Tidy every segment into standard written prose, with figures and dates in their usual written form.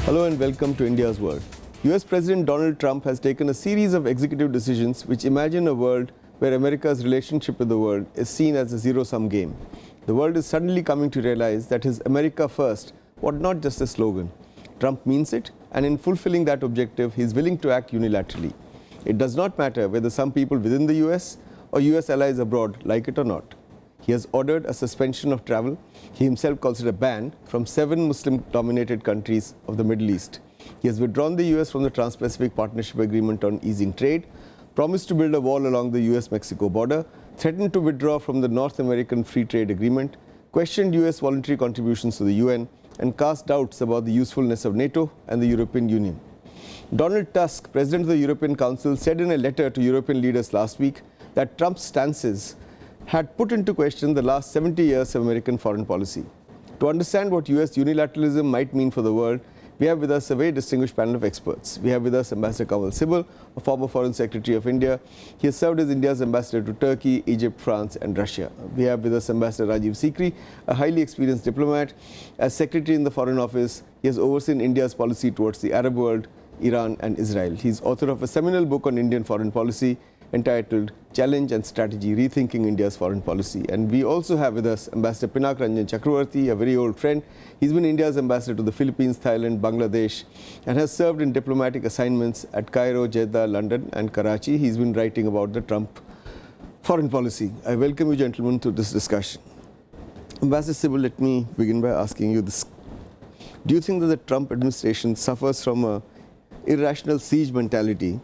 Hello and welcome to India's World. US President Donald Trump has taken a series of executive decisions which imagine a world where America's relationship with the world is seen as a zero-sum game. The world is suddenly coming to realize that his America First was not just a slogan. Trump means it, and in fulfilling that objective, he is willing to act unilaterally. It does not matter whether some people within the US or US allies abroad like it or not. He has ordered a suspension of travel. He himself calls it a ban from 7 Muslim-dominated countries of the Middle East. He has withdrawn the US from the Trans-Pacific Partnership Agreement on easing trade, promised to build a wall along the US-Mexico border, threatened to withdraw from the North American Free Trade Agreement, questioned US voluntary contributions to the UN, and cast doubts about the usefulness of NATO and the European Union. Donald Tusk, President of the European Council, said in a letter to European leaders last week that Trump's stances had put into question the last 70 years of American foreign policy. To understand what US unilateralism might mean for the world, we have with us a very distinguished panel of experts. We have with us Ambassador Kanwal Sibal, a former Foreign Secretary of India. He has served as India's ambassador to Turkey, Egypt, France and Russia. We have with us Ambassador Rajiv Sikri, a highly experienced diplomat. As Secretary in the Foreign Office, he has overseen India's policy towards the Arab world, Iran and Israel. He is author of a seminal book on Indian foreign policy entitled Challenge and Strategy, Rethinking India's Foreign Policy. And we also have with us Ambassador Pinak, Ranjan, Chakravarty, a very old friend. He's been India's ambassador to the Philippines, Thailand, Bangladesh, and has served in diplomatic assignments at Cairo, Jeddah, London and Karachi. He's been writing about the Trump foreign policy. I welcome you gentlemen to this discussion. Ambassador Sibal, let me begin by asking you this. Do you think that the Trump administration suffers from a irrational siege mentality,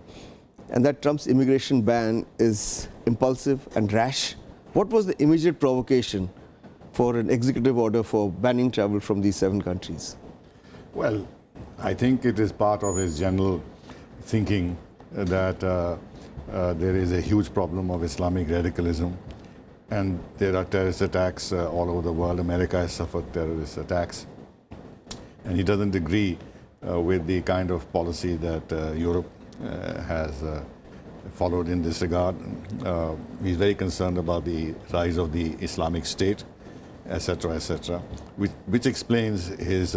and that Trump's immigration ban is impulsive and rash? What was the immediate provocation for an executive order for banning travel from these 7 countries? Well, I think it is part of his general thinking that there is a huge problem of Islamic radicalism, and there are terrorist attacks all over the world. America has suffered terrorist attacks, and he doesn't agree with the kind of policy that Europe has followed in this regard. He's very concerned about the rise of the Islamic State, etc., which explains his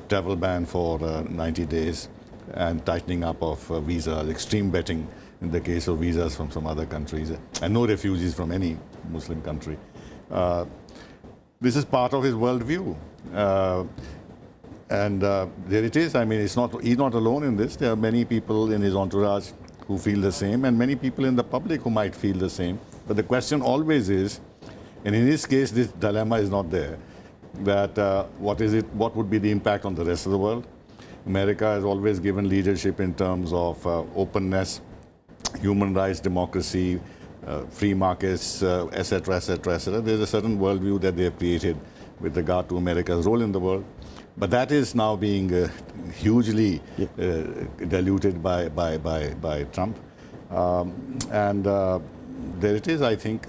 travel ban for 90 days and tightening up of visas, extreme vetting in the case of visas from some other countries, and no refugees from any Muslim country. This is part of his worldview. And there it is. I mean, he's not alone in this. There are many people in his entourage who feel the same, and many people in the public who might feel the same. But the question always is, and in this case, this dilemma is not there, that what would be the impact on the rest of the world? America has always given leadership in terms of openness, human rights, democracy, free markets, etc. There's a certain worldview that they have created with regard to America's role in the world. But that is now being hugely diluted by Trump. And there it is. I think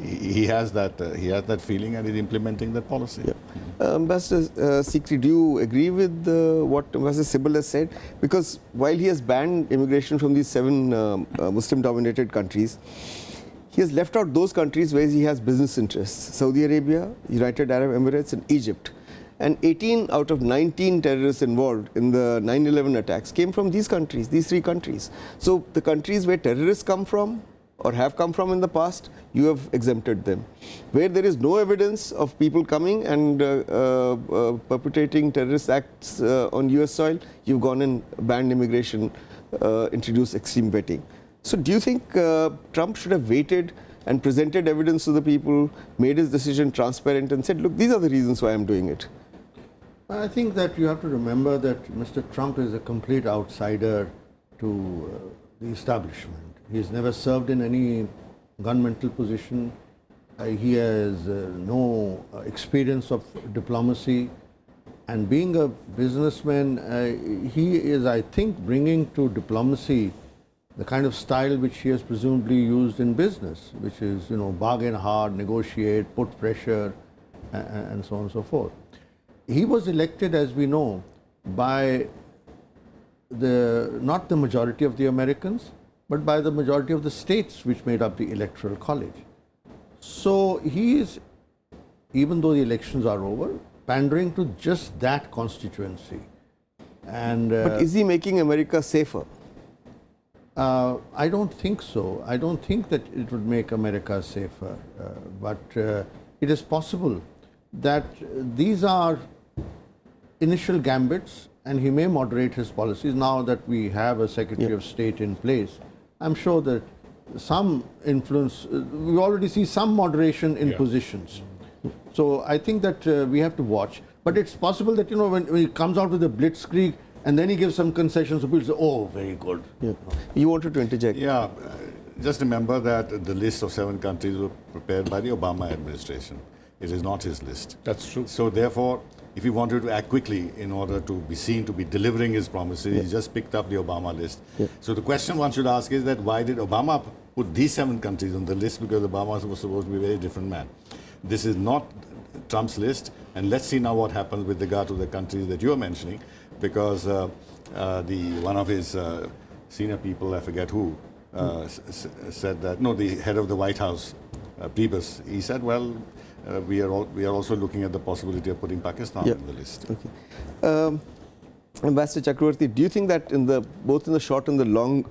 he has that feeling, and is implementing that policy. Yeah. Ambassador Sikri, do you agree with what Ambassador Sibal has said? Because while he has banned immigration from these 7 Muslim-dominated countries, he has left out those countries where he has business interests: Saudi Arabia, United Arab Emirates, and Egypt. And 18 out of 19 terrorists involved in the 9/11 attacks came from these countries, these 3 countries. So the countries where terrorists come from or have come from in the past, you have exempted them. Where there is no evidence of people coming and perpetrating terrorist acts on US soil, you've gone and banned immigration, introduced extreme vetting. So do you think Trump should have waited and presented evidence to the people, made his decision transparent and said, look, these are the reasons why I'm doing it? I think that you have to remember that Mr. Trump is a complete outsider to the establishment. He's never served in any governmental position. He has no experience of diplomacy. And being a businessman, he is, I think, bringing to diplomacy the kind of style which he has presumably used in business, which is, bargain hard, negotiate, put pressure, and so on and so forth. He was elected, as we know, by not the majority of the Americans, but by the majority of the states which made up the Electoral College. So he is, even though the elections are over, pandering to just that constituency. And But is he making America safer? I don't think so. I don't think that it would make America safer. But it is possible that these are initial gambits, and he may moderate his policies. Now that we have a Secretary of State in place, I'm sure that some influence, we already see some moderation in positions. So I think that we have to watch. But it's possible that, when he comes out with a blitzkrieg and then he gives some concessions, people say, oh, very good. Yeah. You wanted to interject? Yeah, just remember that the list of 7 countries were prepared by the Obama administration. It is not his list. That's true. So therefore, if he wanted to act quickly in order to be seen to be delivering his promises, he just picked up the Obama list. So the question one should ask is that why did Obama put these 7 countries on the list? Because Obama was supposed to be a very different man. This is not Trump's list, and let's see now what happens with regard to the countries that you're mentioning, because one of his senior people, I forget who, said that, no, the head of the White House, Priebus, he said, well, we are also looking at the possibility of putting Pakistan on the list. Okay. Ambassador Chakravarty, do you think that both in the short and the long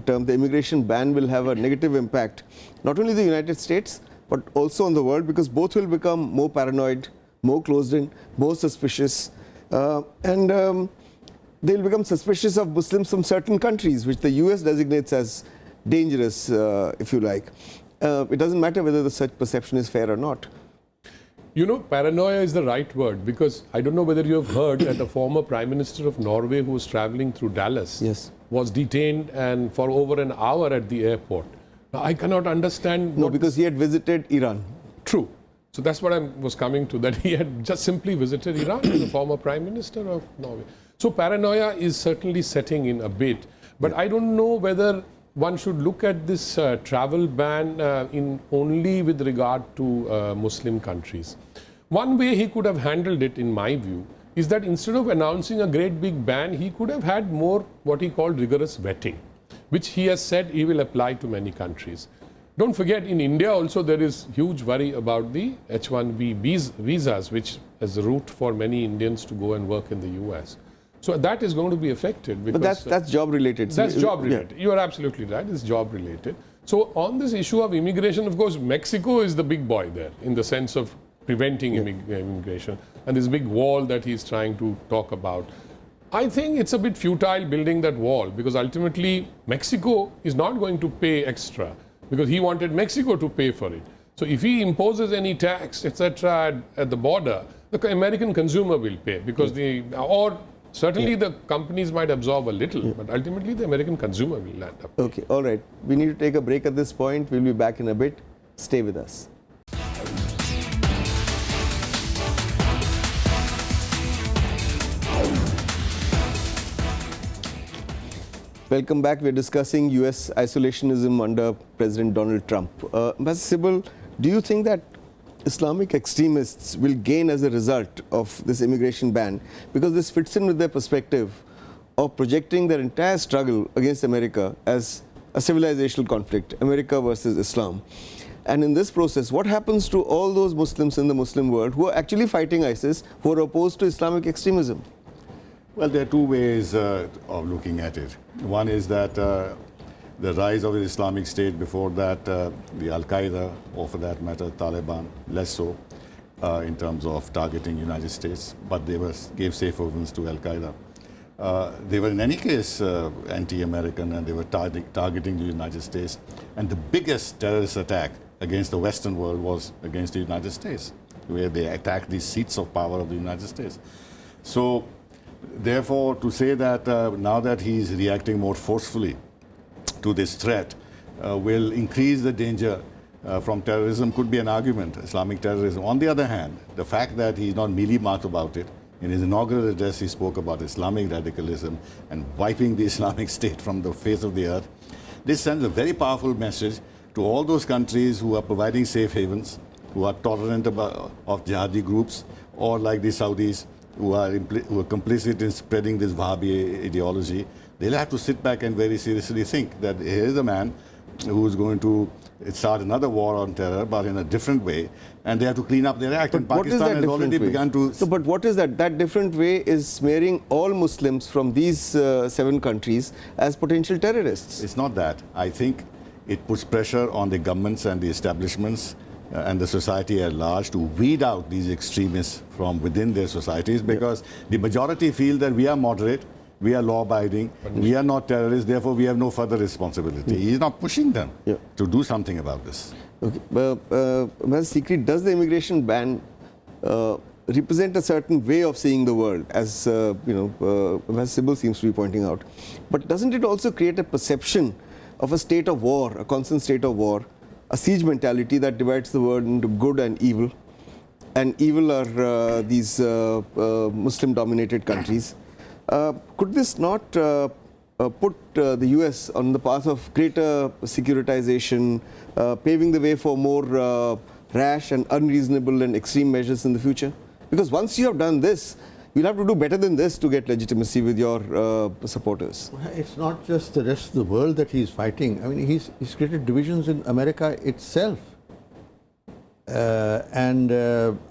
term, the immigration ban will have a negative impact, not only the United States, but also on the world, because both will become more paranoid, more closed in, more suspicious, and they'll become suspicious of Muslims from certain countries, which the US designates as dangerous, if you like. It doesn't matter whether such perception is fair or not. Paranoia is the right word, because I don't know whether you have heard that a former Prime Minister of Norway who was traveling through Dallas was detained and for over an hour at the airport. Now, I cannot understand. No, because he had visited Iran. True. So that's what I was coming to, that he had just simply visited Iran as a former Prime Minister of Norway. So paranoia is certainly setting in a bit. But I don't know whether one should look at this travel ban in only with regard to Muslim countries. One way he could have handled it, in my view, is that instead of announcing a great big ban, he could have had more what he called rigorous vetting, which he has said he will apply to many countries. Don't forget, in India also there is huge worry about the H-1B visas, which is the route for many Indians to go and work in the US. So that is going to be affected. Because, but that's job related. That's job related. You are absolutely right. It's job related. So on this issue of immigration, of course, Mexico is the big boy there in the sense of preventing immigration, and this big wall that he's trying to talk about. I think it's a bit futile building that wall, because ultimately Mexico is not going to pay extra, because he wanted Mexico to pay for it. So if he imposes any tax, etc. at the border, the American consumer will pay, because certainly the companies might absorb a little, but ultimately the American consumer will land up. Okay, all right. We need to take a break at this point. We'll be back in a bit. Stay with us. Welcome back. We're discussing US isolationism under President Donald Trump. Ambassador Sibal, do you think that Islamic extremists will gain as a result of this immigration ban? Because this fits in with their perspective of projecting their entire struggle against America as a civilizational conflict, America versus Islam. And in this process, what happens to all those Muslims in the Muslim world who are actually fighting ISIS, who are opposed to Islamic extremism? Well, there are two ways of looking at it. One is that the rise of the Islamic State, before that the Al-Qaeda, or for that matter Taliban, less so in terms of targeting United States, but they gave safe havens to Al-Qaeda. They were in any case anti-American, and they were targeting the United States. And the biggest terrorist attack against the Western world was against the United States, where they attacked the seats of power of the United States. So therefore, to say that now that he's reacting more forcefully to this threat will increase the danger from terrorism could be an argument, Islamic terrorism. On the other hand, the fact that he's not mealy-mouthed about it, in his inaugural address he spoke about Islamic radicalism and wiping the Islamic State from the face of the earth. This sends a very powerful message to all those countries who are providing safe havens, who are tolerant of jihadi groups, or like the Saudis, who are complicit in spreading this Wahhabi ideology. They'll have to sit back and very seriously think that here is a man who's going to start another war on terror, but in a different way, and they have to clean up their act. And What is Pakistan that has different already way? begun to. So, but what is that? That different way is smearing all Muslims from these 7 countries as potential terrorists. It's not that. I think it puts pressure on the governments and the establishments and the society at large to weed out these extremists from within their societies, because the majority feel that we are moderate, we are law-abiding, we are not terrorists, therefore we have no further responsibility. He's not pushing them to do something about this. Okay. Mr. Sikri, does the immigration ban represent a certain way of seeing the world, as as Sibal seems to be pointing out? But doesn't it also create a perception of a state of war, a constant state of war, a siege mentality that divides the world into good and evil? And evil are these Muslim-dominated countries. Could this not put the US on the path of greater securitization, paving the way for more rash and unreasonable and extreme measures in the future? Because once you have done this, you'll have to do better than this to get legitimacy with your supporters. It's not just the rest of the world that he's fighting. I mean, he's created divisions in America itself. And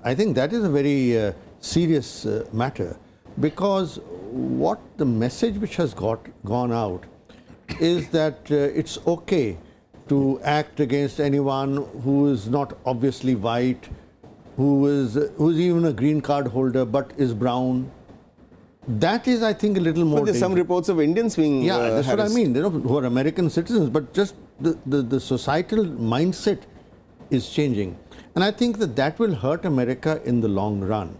I think that is a very serious matter, because what the message which has gone out is that it's okay to act against anyone who is not obviously white, who's even a green card holder but is brown. That is, I think, a little more. But there's some reports of Indians being that's harassed. what I mean. Who are American citizens, but just the societal mindset is changing, and I think that will hurt America in the long run,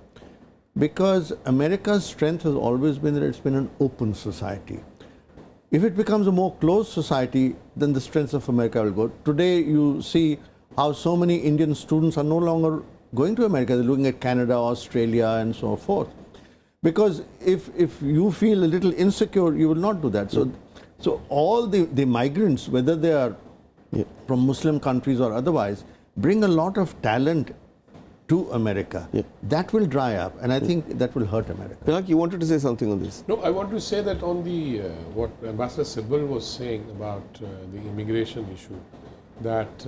because America's strength has always been that it's been an open society. If it becomes a more closed society, then the strength of America will go. Today, you see how so many Indian students are no longer going to America. They're looking at Canada, Australia, and so forth. Because if you feel a little insecure, you will not do that. So all the migrants, whether they are from Muslim countries or otherwise, bring a lot of talent to America. That will dry up, and I think that will hurt America. Pinak, you wanted to say something on this? No, I want to say that on the what Ambassador Sibal was saying about the immigration issue, that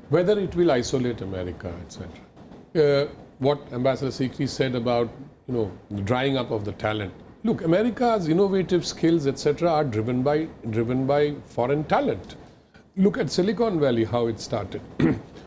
whether it will isolate America, etc. What Ambassador Sikri said about the drying up of the talent. Look, America's innovative skills, etc., are driven by foreign talent. Look at Silicon Valley, how it started.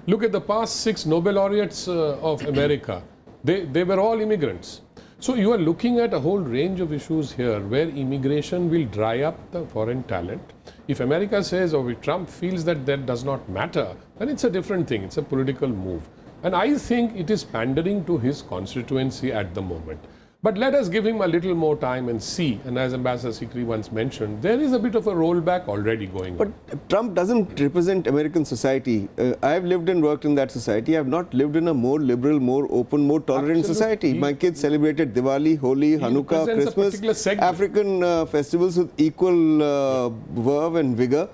Look at the past 6 Nobel laureates of America. They were all immigrants. So you are looking at a whole range of issues here where immigration will dry up the foreign talent. If America says, or if Trump feels that does not matter, then it's a different thing. It's a political move. And I think it is pandering to his constituency at the moment. But let us give him a little more time and see. And as Ambassador Sikri once mentioned, there is a bit of a rollback already going on. But Trump doesn't represent American society. I have lived and worked in that society. I have not lived in a more liberal, more open, more tolerant society. My kids celebrated Diwali, Holi, Hanukkah, Christmas, African festivals with equal verve and vigor.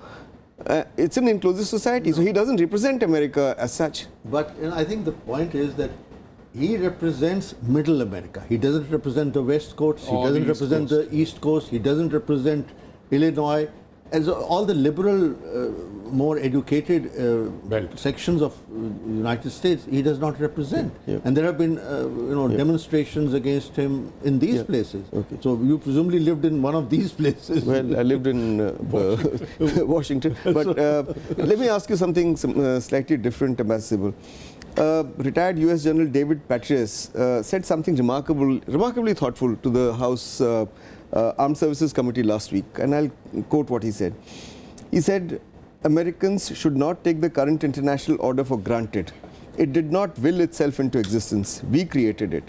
It's an inclusive society, so he doesn't represent America as such. But I think the point is that he represents Middle America. He doesn't represent the West Coast. He doesn't represent the East Coast. He doesn't represent Illinois. And so all the liberal, more educated sections of the United States, he does not represent. And there have been, demonstrations against him in these places. So you presumably lived in one of these places. Well, I lived in Washington. But let me ask you something slightly different, Ambassador Sibal. Retired US General David Petraeus said something remarkably thoughtful to the House Armed Services Committee last week, and I'll quote what he said. He said, Americans should not take the current international order for granted. It did not will itself into existence. We created it.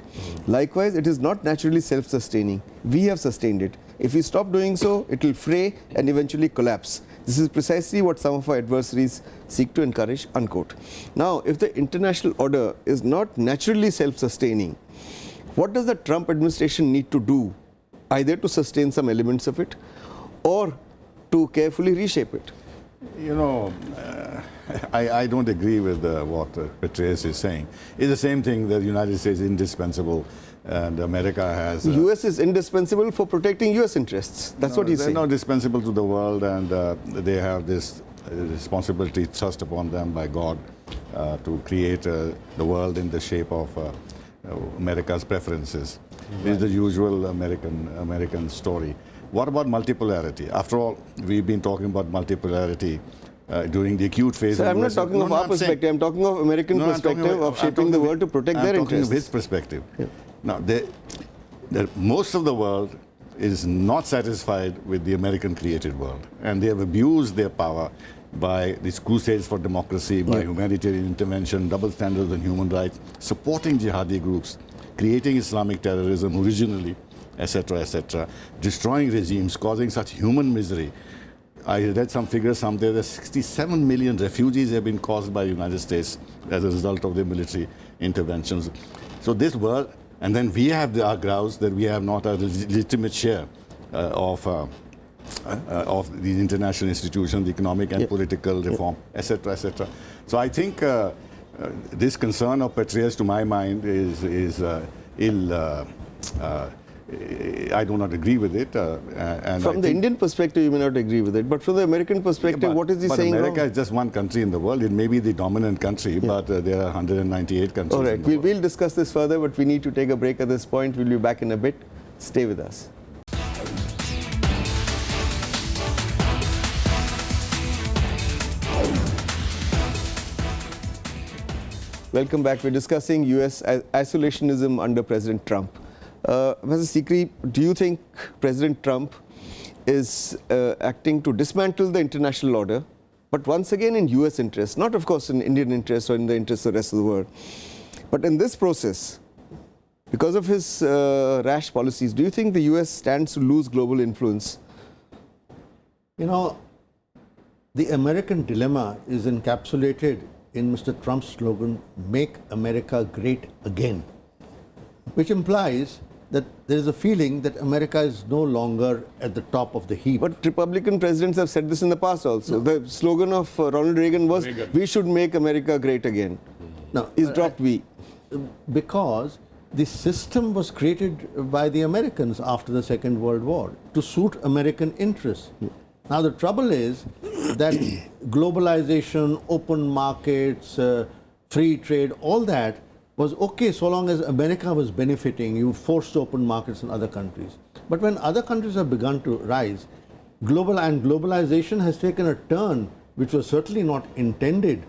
Likewise, it is not naturally self-sustaining. We have sustained it. If we stop doing so, it will fray and eventually collapse. This is precisely what some of our adversaries seek to encourage, unquote. Now, if the international order is not naturally self-sustaining, what does the Trump administration need to do, either to sustain some elements of it or to carefully reshape it? I don't agree with what Petraeus is saying. It's the same thing that the United States is indispensable and America has... The US is indispensable for protecting US interests. That's what he's saying. They're not indispensable to the world, and they have this responsibility thrust upon them by God to create the world in the shape of America's preferences. This is the usual American story. What about multipolarity? After all, we've been talking about multipolarity during the acute phase. So I'm not talking of our perspective. I'm talking of American perspective of shaping the world to protect their interests. I'm talking of his perspective. Yeah. Now, most of the world is not satisfied with the American-created world, and they have abused their power by these crusades for democracy, by humanitarian intervention, double standards on human rights, supporting jihadi groups, creating Islamic terrorism originally, etc., destroying regimes, causing such human misery. I read some figures somewhere that 67 million refugees have been caused by the United States as a result of their military interventions. So this world, and then we have our grouse that we have not a legitimate share of these international institutions, economic and political reform, etc. So I think this concern of patriots, to my mind, is ill. I do not agree with it. And from the Indian perspective, you may not agree with it, but from the American perspective, what is he saying? America is just one country in the world. It may be the dominant country, but there are 198 countries. All right, in the world. We'll discuss this further, but we need to take a break at this point. We'll be back in a bit. Stay with us. Welcome back. We're discussing US isolationism under President Trump. Mr. Sikri, do you think President Trump is acting to dismantle the international order, but once again in US interest, not of course in Indian interest or in the interest of the rest of the world, but in this process, because of his rash policies, do you think the US stands to lose global influence? You know, the American dilemma is encapsulated in Mr. Trump's slogan, "Make America Great Again," which implies that there is a feeling that America is no longer at the top of the heap. But Republican presidents have said this in the past also. The slogan of Ronald Reagan was, "We should make America great again." No, He's dropped "we." Because the system was created by the Americans after the Second World War to suit American interests. Now the trouble is that globalization, open markets, free trade, all that was okay so long as America was benefiting. You forced open markets in other countries. But when other countries have begun to rise, globalization has taken a turn which was certainly not intended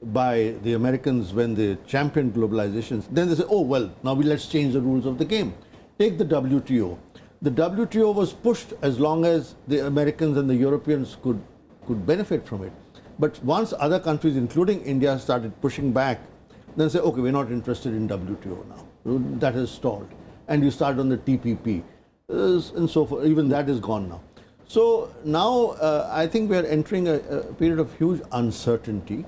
by the Americans when they championed globalization. Then they say, oh, well, now let's change the rules of the game. Take the WTO. The WTO was pushed as long as the Americans and the Europeans could benefit from it. But once other countries, including India, started pushing back, then say, okay, we're not interested in WTO now. That has stalled. And you start on the TPP and so forth. Even that is gone now. So now I think we are entering a period of huge uncertainty.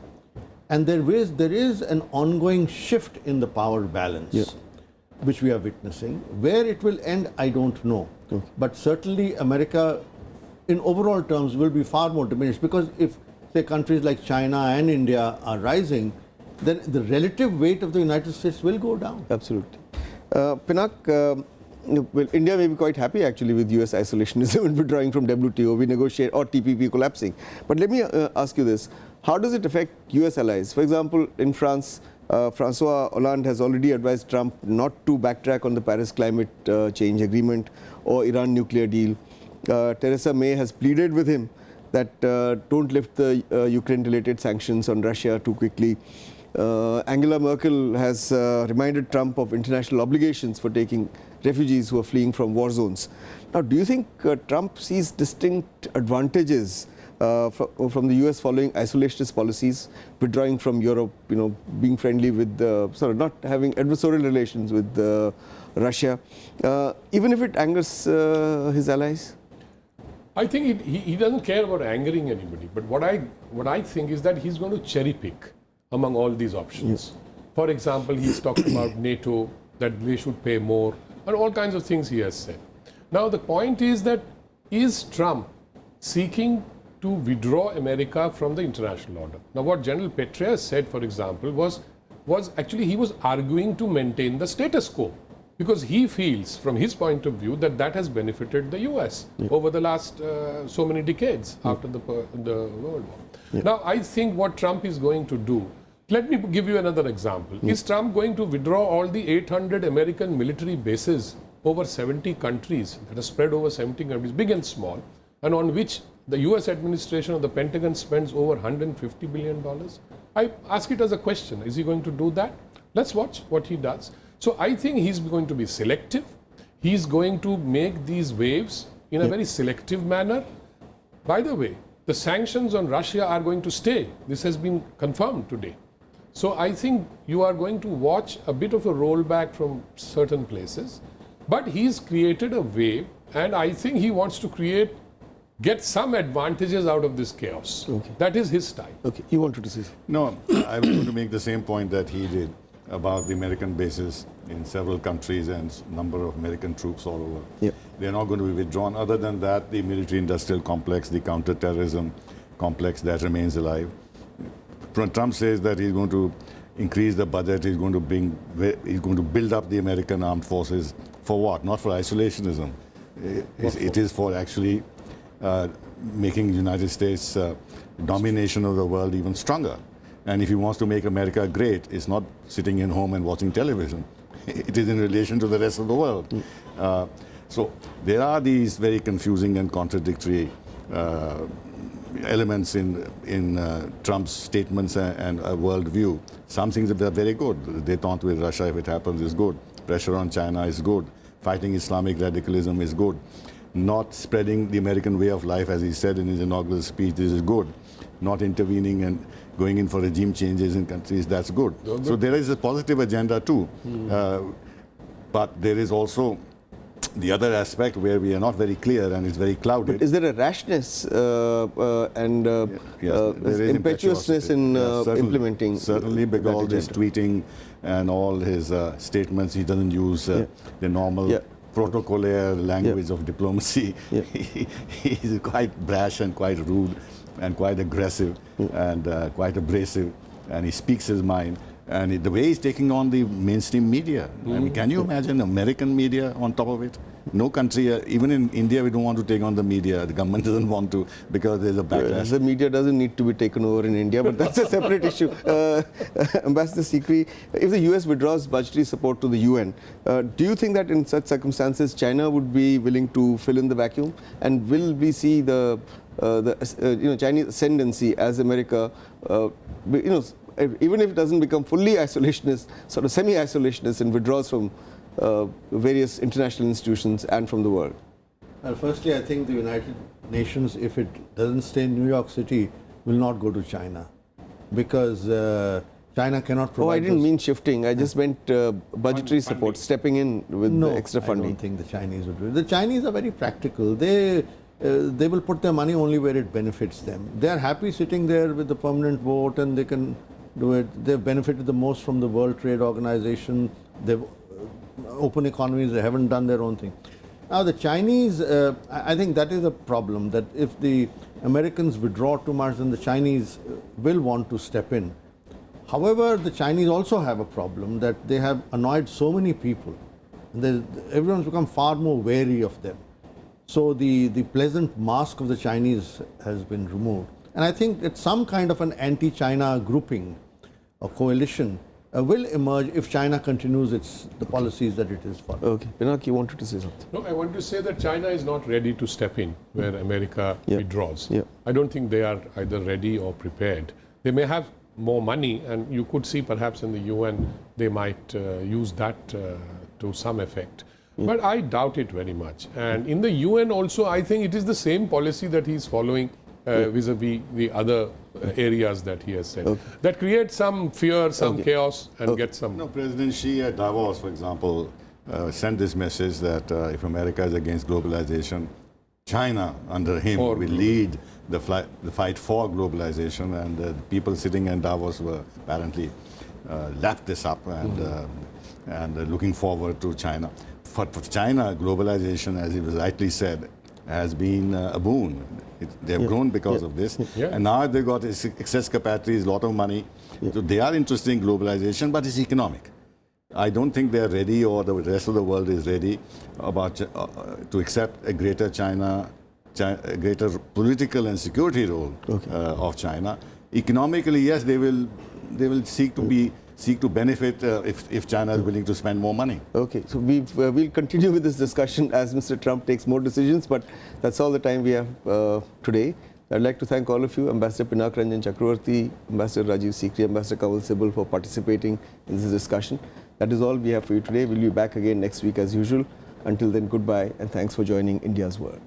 And there is an ongoing shift in the power balance, which we are witnessing. Where it will end, I don't know. Okay. But certainly America, in overall terms, will be far more diminished. Because if, say, countries like China and India are rising, then the relative weight of the United States will go down. Absolutely. Pinak, well, India may be quite happy actually with US isolationism and withdrawing from WTO, we negotiate, or TPP collapsing. But let me ask you this. How does it affect US allies? For example, in France, François Hollande has already advised Trump not to backtrack on the Paris climate change agreement or Iran nuclear deal. Theresa May has pleaded with him that don't lift the Ukraine-related sanctions on Russia too quickly. Angela Merkel has reminded Trump of international obligations for taking refugees who are fleeing from war zones. Now, do you think Trump sees distinct advantages from the US following isolationist policies, withdrawing from Europe, being friendly with, not having adversarial relations with Russia, even if it angers his allies? I think he doesn't care about angering anybody. But what I think is that he's going to cherry pick among all these options. Yes. For example, he's talked about NATO, that they should pay more, and all kinds of things he has said. Now the point is that, is Trump seeking to withdraw America from the international order? Now what General Petraeus said, for example, was actually he was arguing to maintain the status quo. because he feels, from his point of view, that that has benefited the US over the last so many decades after the World War. Now, I think what Trump is going to do, let me give you another example. Is Trump going to withdraw all the 800 American military bases over 70 countries that are spread over 70 countries, big and small, and on which the US administration or the Pentagon spends over $150 billion? I ask it as a question. Is he going to do that? Let's watch what he does. So I think he's going to be selective. He's going to make these waves in a very selective manner. By the way, the sanctions on Russia are going to stay. This has been confirmed today. So I think you are going to watch a bit of a rollback from certain places. But he's created a wave, and I think he wants to get some advantages out of this chaos. Okay. That is his style. Okay, you wanted to say something? No, I was going to make the same point that he did about the American bases in several countries and number of American troops all over. Yep. They're not going to be withdrawn. Other than that, the military-industrial complex, the counter-terrorism complex, that remains alive. Trump says that he's going to increase the budget. He's going to build up the American armed forces. For what? Not for isolationism. It is for actually making the United States domination of the world even stronger. And if he wants to make America great, it's not sitting in home and watching television. It is in relation to the rest of the world. So there are these very confusing and contradictory elements in Trump's statements and worldview. Some things are very good. Détente with Russia, if it happens, is good. Pressure on China is good. Fighting Islamic radicalism is good. Not spreading the American way of life, as he said in his inaugural speech, this is good. Not intervening and going in for regime changes in countries, that's good. So there is a positive agenda too. But there is also the other aspect where we are not very clear and it's very clouded. But is there a rashness and there is impetuousness in implementing? Certainly, because all this tweeting and all his statements, he doesn't use the normal protocolaire language of diplomacy. He's quite brash and quite rude and quite aggressive and quite abrasive, and he speaks his mind. And the way he's taking on the mainstream media. I mean, can you imagine American media on top of it? No country, even in India, we don't want to take on the media. The government doesn't want to because there's a backlash. The media doesn't need to be taken over in India, but that's a separate issue. Ambassador Sikri, if the US withdraws budgetary support to the UN, do you think that in such circumstances, China would be willing to fill in the vacuum? And will we see the Chinese ascendancy as America, even if it doesn't become fully isolationist, sort of semi-isolationist and withdraws from various international institutions and from the world? Well, firstly, I think the United Nations, if it doesn't stay in New York City, will not go to China because China cannot provide. Oh, I didn't mean shifting. I just meant budgetary support, stepping in with the extra funding. I don't think the Chinese would do it. The Chinese are very practical. They will put their money only where it benefits them. They are happy sitting there with the permanent vote and they can do it. They've benefited the most from the World Trade Organization. They've open economies. They haven't done their own thing. Now the Chinese, I think that is a problem, that if the Americans withdraw too much, then the Chinese will want to step in. However, the Chinese also have a problem that they have annoyed so many people. And everyone's become far more wary of them. So the pleasant mask of the Chinese has been removed. And I think that some kind of an anti-China grouping or coalition will emerge if China continues the policies that it is following. Okay. Pinak, you wanted to say something? No, I want to say that China is not ready to step in where America withdraws. I don't think they are either ready or prepared. They may have more money, and you could see perhaps in the UN they might use that to some effect. But I doubt it very much. And in the UN also, I think it is the same policy that he's following vis-a-vis the other areas that he has said. That creates some fear, some chaos, and get some... No, President Xi at Davos, for example, sent this message that if America is against globalization, China, under him, will lead the fight for globalization. And the people sitting in Davos were apparently lapped this up and looking forward to China. For China, globalization, as he was rightly said, has been a boon. They have grown because of this. And now they've got excess capacities, a lot of money. So they are interested in globalization, but it's economic. I don't think they're ready, or the rest of the world is ready to accept a greater China, a greater political and security role of China. Economically, yes, they will seek to benefit if China is willing to spend more money. Okay, so we'll continue with this discussion as Mr. Trump takes more decisions, but that's all the time we have today. I'd like to thank all of you, Ambassador Pinak, Ranjan, Chakravarty, Ambassador Rajiv, Sikri, Ambassador Kanwal, Sibal, for participating in this discussion. That is all we have for you today. We'll be back again next week as usual. Until then, goodbye and thanks for joining India's World.